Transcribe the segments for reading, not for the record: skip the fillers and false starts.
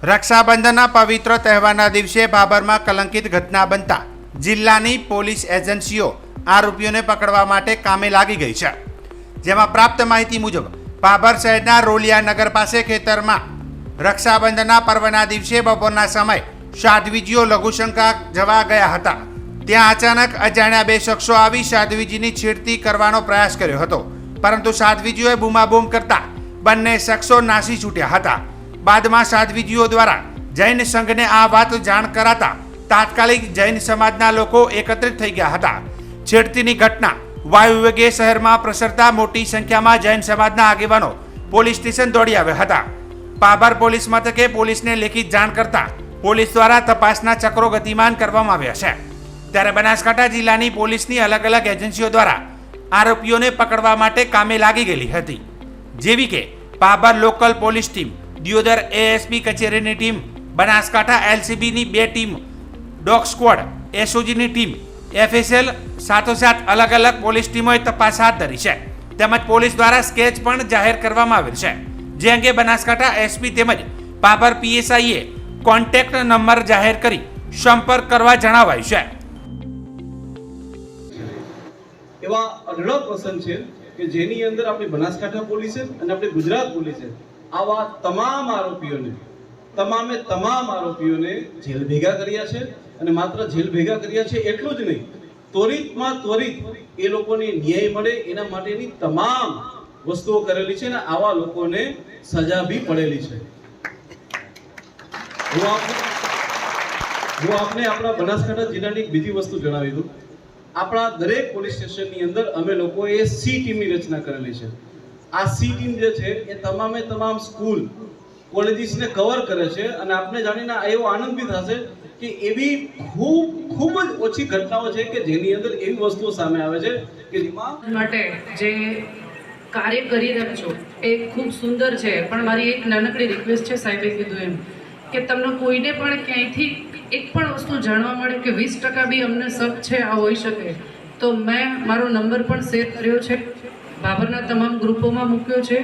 રક્ષાબંધનના પવિત્ર તહેવારના દિવસે બાબરમાં કલંકિત ઘટના બનતા જિલ્લાની પોલીસ એજન્સીઓ આરોપીઓને પકડવા માટે કામે લાગી ગઈ છે। જેમાં પ્રાપ્ત માહિતી મુજબ બાબર શહેરના રોલિયા નગર પાસે ખેતરમાં રક્ષાબંધનના પર્વના દિવસે બપોરના સમયે સાધ્વીજીઓ લઘુશંકા જવા ગયા હતા। ત્યાં અચાનક અજાણ્યા બે શખ્સો આવી સાધ્વીજીની છેડતી કરવાનો પ્રયાસ કર્યો હતો, પરંતુ સાધ્વીજીઓએ બૂમાબૂમ કરતા બંને શખ્સો નાસી છૂટ્યા હતા। બાદમાં સાધ્વીજીઓ દ્વારા જૈન સંઘને આ વાત જાણ કરાતા તાત્કાલિક જૈન સમાજના લોકો એકત્રિત થઈ ગયા હતા। છેડતીની ઘટના વાયુવેગે શહેરમાં પ્રસરતા મોટી સંખ્યામાં જૈન સમાજના આગેવાનો પોલીસ સ્ટેશન દોડી આવ્યા હતા। બાબર પોલીસ મથકે પોલીસને લેખિત જાણ કરતા પોલીસ દ્વારા તપાસના ચક્રો ગતિમાન કરવામાં આવ્યા છે। ત્યારે બનાસકાંઠા જિલ્લાની પોલીસની અલગ અલગ એજન્સીઓ દ્વારા આરોપીઓને પકડવા માટે કામે લાગી ગયેલી હતી, જેવી કે Babar local police team, Deodar ASP કચેરીની ટીમ, બનાસકાંઠા એલસીબીની 2 ટીમ, ડોગ સ્ક્વોડ, એસઓજીની ટીમ, એફએસએલ સાથોસાથ અલગ અલગ પોલીસ ટીમોએ તપાસ હાથ ધરી છે। તેમજ પોલીસ દ્વારા સ્કેચ પણ જાહેર કરવામાં આવેલ છે, જે અંગે બનાસકાંઠા એસપી તેમજ બાબર પીએસઆઈએ કોન્ટેક્ટ નંબર જાહેર કરી સંપર્ક કરવા જણાવાયું છે। એવા અઢળક પ્રસંગ છે કે જેની અંદર આપણી બનાસકાંઠા પોલીસે અને આપણી ગુજરાત પોલીસે આવા તમામ આરોપીઓને જેલ ભેગા કર્યા છે। અને માત્ર જેલ ભેગા કર્યા છે એટલું જ નહીં, ત્વરિતમાં ત્વરિત એ લોકોને ન્યાય મળે એના માટેની તમામ વસ્તુઓ કરેલી છે અને આવા લોકોને સજા બી પડેલી છે। હું આપને આપણા બનાસકાંઠા જિલ્લાની એક બીજી વસ્તુ જણાવી દઉં। આપણા દરેક પોલીસ સ્ટેશનની અંદર અમે લોકોએ સી ટીમની રચના કરેલી છે। આ સી ટીમ જે છે એ તમામ સ્કૂલ કોલેજીસને કવર કરે છે અને આપને જાણીને એવો આનંદ બી થશે કે એવી ખૂબ જ ઓછી ઘટનાઓ છે કે જેની અંદર એવી વસ્તુઓ સામે આવે છે કે જેમાં માટે જે કાર્ય કરી રહ્યા છો એ ખૂબ સુંદર છે। પણ મારી એક નાનકડી રિક્વેસ્ટ છે, સાહેબે કીધું એમ કે તમને કોઈને પણ ક્યાંયથી એક પણ વસ્તુ જાણવા મળે કે 20% બી અમને શક છે આ હોઈ શકે, તો મેં મારો નંબર પણ શેર કર્યો છે, બાબરના તમામ ગ્રુપોમાં મૂક્યો છે।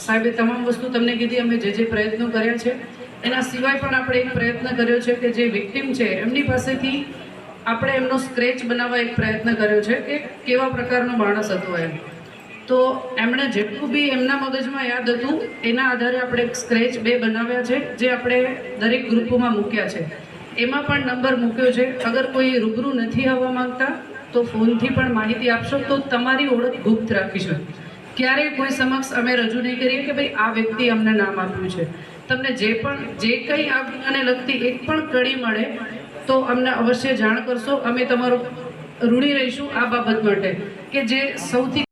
સાહેબે તમામ વસ્તુ તમને કીધી, અમે જે પ્રયત્નો કર્યા છે એના સિવાય પણ આપણે એક પ્રયત્ન કર્યો છે કે જે વિક્ટિમ છે એમની પાસેથી આપણે એમનો સ્ક્રેચ બનાવવા એક પ્રયત્ન કર્યો છે કે કેવા પ્રકારનો માણસ હતો એમ। તો એમણે જેટલું બી એમના મગજમાં યાદ હતું એના આધારે આપણે એક સ્ક્રેચ 2 બનાવ્યા છે, જે આપણે દરેક ગ્રુપોમાં મૂક્યા છે। એમાં પણ નંબર મૂક્યો છે, અગર કોઈ રૂબરૂ નથી આવવા માંગતા તો ફોનથી પણ માહિતી આપશો તો તમારી ઓળખ ગુપ્ત રાખીશું। ક્યારેય કોઈ સમક્ષ અમે રજૂ નહીં કરીએ કે ભાઈ આ વ્યક્તિ અમને નામ આપ્યું છે। તમને જે કંઈ આ ગુનાને લગતી એક પણ કડી મળે તો અમને અવશ્ય જાણ કરશો। અમે તમારો ઋણી રહીશું આ બાબત માટે કે જે સૌથી